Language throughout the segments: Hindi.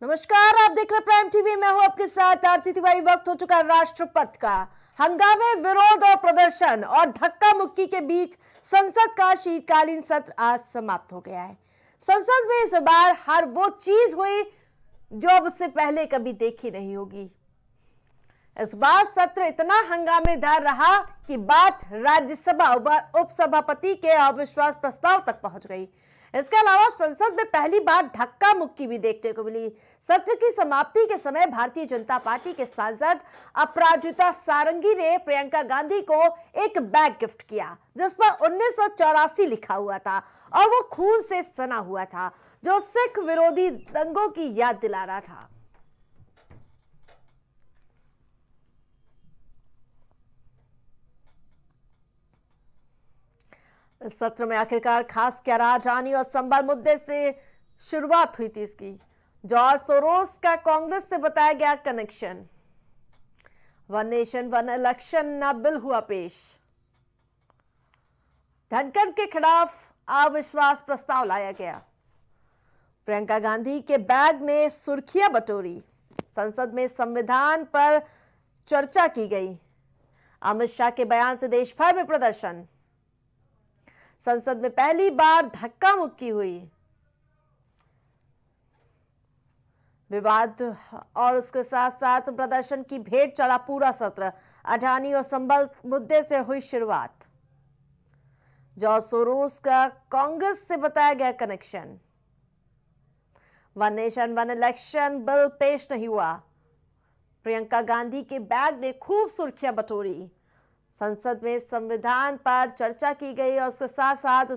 नमस्कार, आप देख रहे प्राइम टीवी। मैं हूं आपके साथ आरती तिवारी। वक्त हो चुका राष्ट्रपति का। हंगामे, विरोध और प्रदर्शन और धक्का मुक्की के बीच संसद का शीतकालीन सत्र आज समाप्त हो गया है। संसद में इस बार हर वो चीज हुई जो अब उससे पहले कभी देखी नहीं होगी। इस बार सत्र इतना हंगामेदार रहा कि बात राज्यसभा उपसभापति के अविश्वास प्रस्ताव तक पहुंच गई। इसके अलावा संसद में पहली बार धक्का मुक्की भी देखने को मिली। सत्र की समाप्ति के समय भारतीय जनता पार्टी के सांसद अपराजिता सारंगी ने प्रियंका गांधी को एक बैग गिफ्ट किया जिस पर 1984 लिखा हुआ था और वो खून से सना हुआ था, जो सिख विरोधी दंगों की याद दिला रहा था। इस सत्र में आखिरकार खास क्या रहा, जानी और संबल मुद्दे से शुरुआत हुई थी इसकी। जॉर्ज सोरोस का कांग्रेस से बताया गया connection. One nation one election ना बिल हुआ पेश। धनखड़ के खिलाफ अविश्वास प्रस्ताव लाया गया। प्रियंका गांधी के बैग ने सुर्खियां बटोरी। संसद में संविधान पर चर्चा की गई। अमित शाह के बयान से देश भर में प्रदर्शन। संसद में पहली बार धक्का मुक्की हुई। विवाद और उसके साथ साथ प्रदर्शन की भेंट चढ़ा पूरा सत्र। अडानी और संबल मुद्दे से हुई शुरुआत। जॉर्ज सोरोस का कांग्रेस से बताया गया connection. One nation one election bill पेश नहीं हुआ। प्रियंका गांधी के बैग ने खूब सुर्खियां बटोरी। संसद में संविधान पर चर्चा की गई और उसके साथ साथ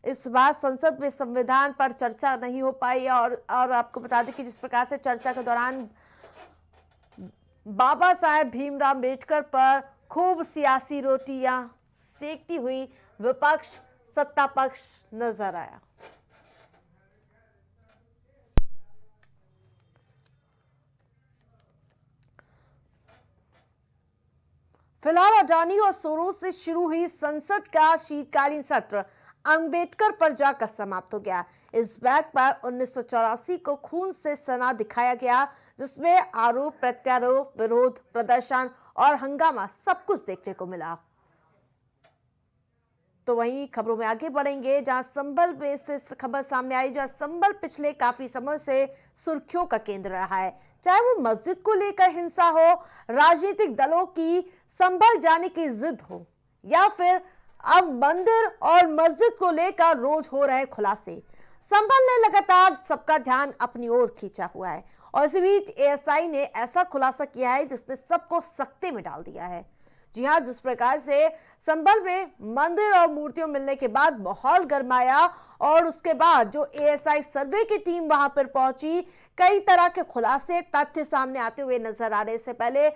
इस बार संसद में संविधान पर चर्चा नहीं हो पाई। और आपको बता दें कि जिस प्रकार से चर्चा के दौरान बाबा साहेब भीमराव अम्बेडकर पर खूब सियासी रोटियां सेकती हुई विपक्ष सत्ता पक्ष नजर आया। फिलहाल अडानी और सोरोस से शुरू हुई संसद का शीतकालीन सत्र अंबेडकर पर जाकर समाप्त हो गया। इस बैग पर 1984 को खून से सना दिखाया गया, जिसमें आरोप प्रत्यारोप, विरोध, प्रदर्शन और हंगामा सब कुछ देखने को मिला। तो वहीं खबरों में आगे बढ़ेंगे, जहां संभल में से खबर सामने आई, जहां संभल पिछले काफी समय से सुर्खियों का केंद्र रहा है। चाहे वो मस्जिद को लेकर हिंसा हो, राजनीतिक दलों की संभल जाने की जिद हो, या फिर अब मंदिर और मस्जिद को लेकर रोज हो रहे खुलासे, संभल ने लगातार सबका ध्यान अपनी ओर खींचा हुआ है। और इसी बीच एएसआई ने ऐसा खुलासा किया है जिसने सबको सकते में डाल दिया है। जी हां, जिस प्रकार से संभल में मंदिर और मूर्तियों मिलने के बाद माहौल गरमाया और उसके बाद जो एएसआई सर्वे की टीम वहां पर पहुंची, कई तरह के खुलासे तथ्य सामने आते हुए नजर आ रहे। इससे पहले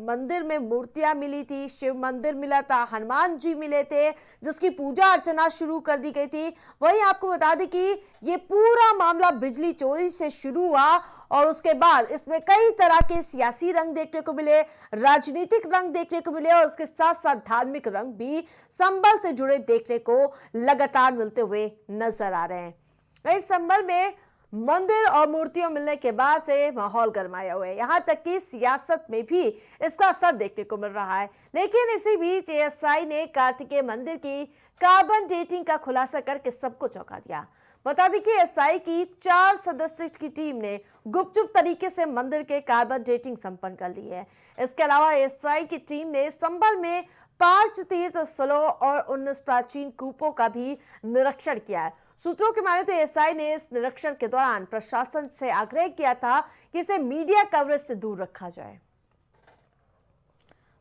मंदिर में मूर्तियां मिली थी, शिव मंदिर मिला था, हनुमान जी मिले थे, जिसकी पूजा अर्चना शुरू कर दी गई थी। वहीं आपको बता दें कि ये पूरा मामला बिजली चोरी से शुरू हुआ और उसके बाद इसमें कई तरह के सियासी रंग देखने को मिले, राजनीतिक रंग देखने को मिले और उसके साथ साथ धार्मिक रंग भी संभल से जुड़े देखने को लगातार मिलते हुए नजर आ रहे हैं। इस संभल में मंदिर और मूर्तियों मिलने के बाद से माहौल गरमाया हुआ है। यहां तक कि सियासत में भी इसका असर देखने को मिल रहा है। लेकिन इसी बीच एएसआई ने कार्तिकेय मंदिर की कार्बन डेटिंग का खुलासा करके सबको चौंका दिया। बता दें कि एएसआई की 4 सदस्य की टीम ने गुपचुप तरीके से मंदिर के कार्बन डेटिंग संपन्न कर ली है। इसके अलावा एएसआई की टीम ने संभल में 5 तीर्थ स्थलों और 19 प्राचीन कूपों का भी निरीक्षण किया है। सूत्रों के माने तो एएसआई ने इस निरीक्षण के दौरान प्रशासन से आग्रह किया था कि इसे मीडिया कवरेज से दूर रखा जाए।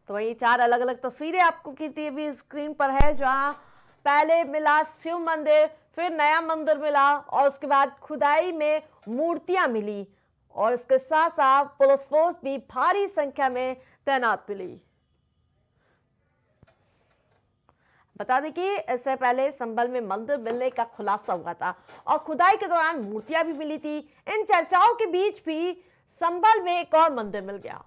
तो वही 4 अलग अलग तस्वीरें आपको की टीवी स्क्रीन पर है, जहां पहले मिला शिव मंदिर, फिर नया मंदिर मिला और उसके बाद खुदाई में मूर्तियां मिली और इसके साथ साथ पुलिस फोर्स भी भारी संख्या में तैनात मिली। बता दें कि इससे पहले संभल में मंदिर मिलने का खुलासा हुआ था और खुदाई के दौरान मूर्तियां भी मिली थी। इन चर्चाओं के बीच भी संभल में एक और मंदिर मिल गया।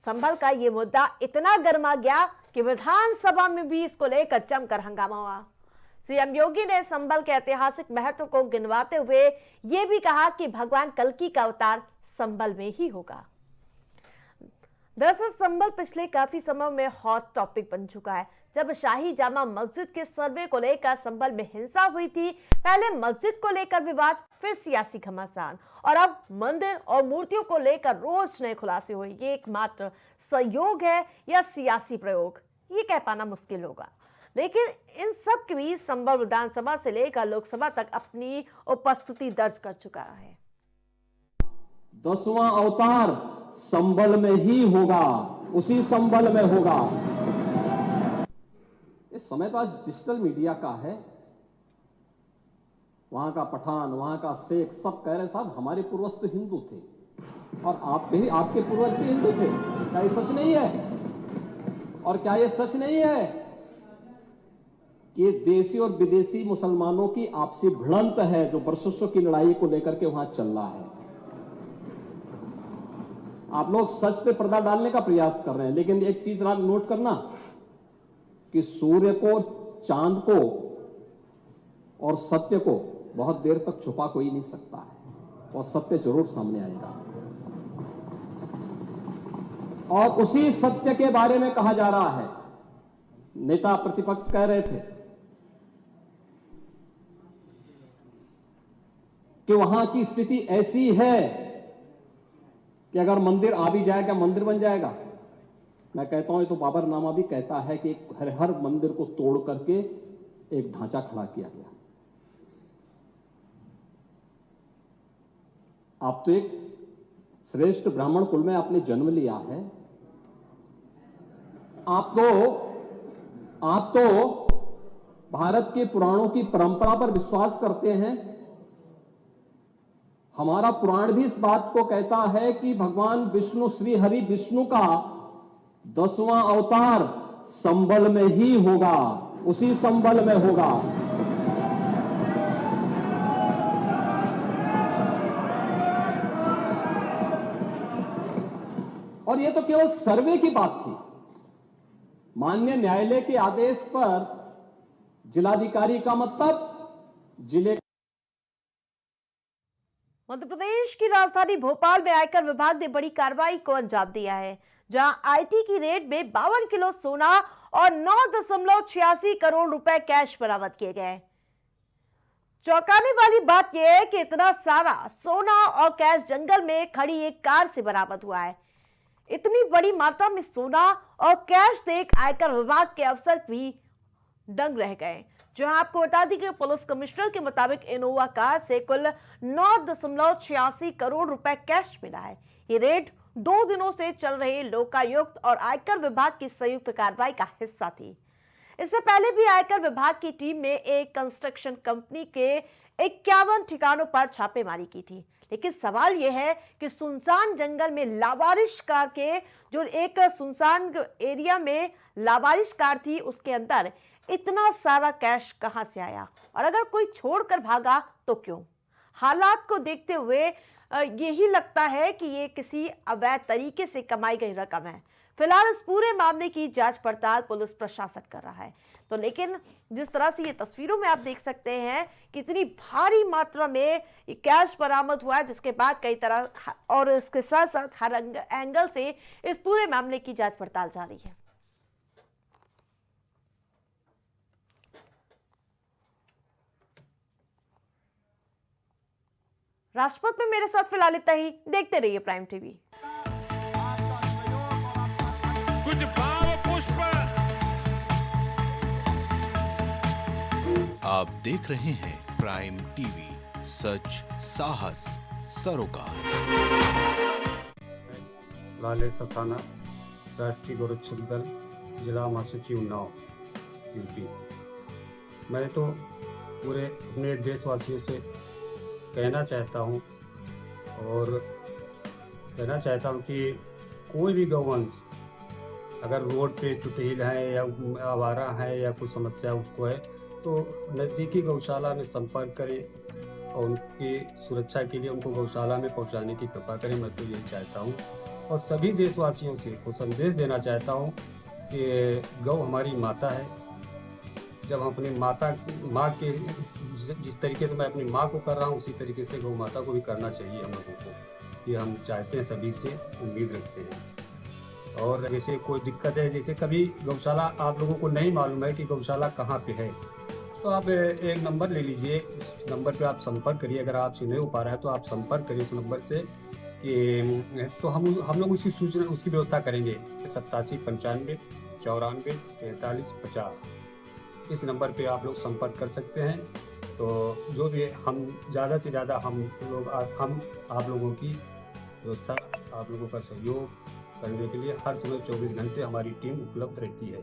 संभल का ये मुद्दा इतना गर्मा गया कि विधानसभा में भी इसको लेकर जमकर हंगामा हुआ। सीएम योगी ने संभल के ऐतिहासिक महत्व को गिनवाते हुए ये भी कहा कि भगवान कल्कि का अवतार संभल में ही होगा। दरअसल संभल पिछले काफी समय में हॉट टॉपिक बन चुका है। जब शाही जामा मस्जिद के सर्वे को लेकर संभल में हिंसा हुई थी, पहले मस्जिद को लेकर विवाद, फिर सियासी घमासान और अब मंदिर और मूर्तियों को लेकर रोज नए खुलासे हुए। ये एकमात्र संयोग है या सियासी प्रयोग, ये कह पाना मुश्किल होगा। लेकिन इन सब के बीच संभल विधानसभा से लेकर लोकसभा तक अपनी उपस्थिति दर्ज कर चुका है। 10वां अवतार संभल में ही होगा, उसी संभल में होगा। इस समय तो आज डिजिटल मीडिया का है। वहां का पठान, वहां का शेख सब कह रहे साहब हमारे पूर्वज तो हिंदू थे और आप भी, आपके पूर्वज भी हिंदू थे। क्या ये सच नहीं है? और क्या ये सच नहीं है कि देशी और विदेशी मुसलमानों की आपसी भिड़ंत है जो वर्षों की लड़ाई को लेकर के वहां चल रहा है? आप लोग सच पे पर्दा डालने का प्रयास कर रहे हैं, लेकिन एक चीज नोट करना कि सूर्य को, चांद को और सत्य को बहुत देर तक छुपा कोई नहीं सकता है और सत्य जरूर सामने आएगा। और उसी सत्य के बारे में कहा जा रहा है। नेता प्रतिपक्ष कह रहे थे कि वहां की स्थिति ऐसी है कि अगर मंदिर आ भी जाएगा, मंदिर बन जाएगा। मैं कहता हूं ये तो बाबरनामा भी कहता है कि हर मंदिर को तोड़ करके एक ढांचा खड़ा किया गया। आप तो एक श्रेष्ठ ब्राह्मण कुल में आपने जन्म लिया है। आप तो भारत के पुराणों की परंपरा पर विश्वास करते हैं। हमारा पुराण भी इस बात को कहता है कि भगवान विष्णु, श्री हरि विष्णु का 10वां अवतार संभल में ही होगा, उसी संभल में होगा। और यह तो केवल सर्वे की बात थी। माननीय न्यायालय के आदेश पर जिलाधिकारी का मतलब जिले। मध्य प्रदेश की राजधानी भोपाल में आयकर विभाग ने बड़ी कार्रवाई को अंजाम दिया है, जहां आईटी की रेड में 52 किलो सोना और 9.86 करोड़ रुपए कैश बरामद किए गए। चौंकाने वाली बात यह है कि इतना सारा सोना और कैश जंगल में खड़ी एक कार से बरामद हुआ है। इतनी बड़ी मात्रा में सोना और कैश देख आयकर विभाग के अफसर भी दंग रह गए। जहां आपको बता दी कि पुलिस कमिश्नर के मुताबिक इनोवा कार से कुल 9.86 करोड़ रुपए कैश मिला है। ये रेड 2 दिनों से चल रहे लोकायुक्त और आयकर विभाग की संयुक्त कार्रवाई का हिस्सा थी। इससे पहले भी आयकर विभाग की टीम ने एक कंस्ट्रक्शन कंपनी के 51 ठिकानों पर छापेमारी की थी। लेकिन सवाल यह है कि सुनसान जंगल में लावारिश कार के, जो एक सुनसान एरिया में लावारिश कार थी, उसके अंदर इतना सारा कैश कहां से आया और अगर कोई छोड़कर भागा तो क्यों? हालात को देखते हुए यही लगता है कि ये किसी अवैध तरीके से कमाई गई रकम है। फिलहाल इस पूरे मामले की जांच पड़ताल पुलिस प्रशासन कर रहा है। तो लेकिन जिस तरह से ये तस्वीरों में आप देख सकते हैं कि इतनी भारी मात्रा में कैश बरामद हुआ है, जिसके बाद कई तरह और इसके साथ साथ हर एंगल से इस पूरे मामले की जांच पड़ताल जारी है। राजपथ में मेरे साथ फिलहाल इतना ही। देखते रहिए प्राइम टीवी। कुछ भाव पुष्प। आप देख रहे हैं प्राइम टीवी, सच साहस सरोकार। लालेश अस्थाना, राष्ट्रीय गोरक्षक दल, जिला महासचिव उन्नाव, यूपी। मैं तो पूरे अपने देशवासियों से कहना चाहता हूँ कि कोई भी गौवंश अगर रोड पे चुटेल है या आवारा है या कोई समस्या उसको है तो नज़दीकी गौशाला में संपर्क करें और उनकी सुरक्षा के लिए उनको गौशाला में पहुंचाने की कृपा करें। मैं तो यही चाहता हूं और सभी देशवासियों से को संदेश देना चाहता हूं कि गौ हमारी माता है। जब हम अपनी माँ के जिस तरीके से मैं अपनी माँ को कर रहा हूँ उसी तरीके से गौ माता को भी करना चाहिए हम लोगों को। ये हम चाहते हैं, सभी से उम्मीद रखते हैं। और जैसे कोई दिक्कत है, जैसे कभी गौशाला आप लोगों को नहीं मालूम है कि गौशाला कहाँ पे है, तो आप एक नंबर ले लीजिए, उस नंबर पे आप संपर्क करिए। अगर आपसे नहीं हो पा रहा है तो आप संपर्क करिए उस नंबर से कि तो हम लोग उसकी सूचना उसकी व्यवस्था करेंगे। 87 95 94 43 50 इस नंबर पे आप लोग संपर्क कर सकते हैं। तो जो भी हम ज़्यादा से ज़्यादा हम आप लोगों की व्यवस्था, आप लोगों का सहयोग करने के लिए हर समय 24 घंटे हमारी टीम उपलब्ध रहती है।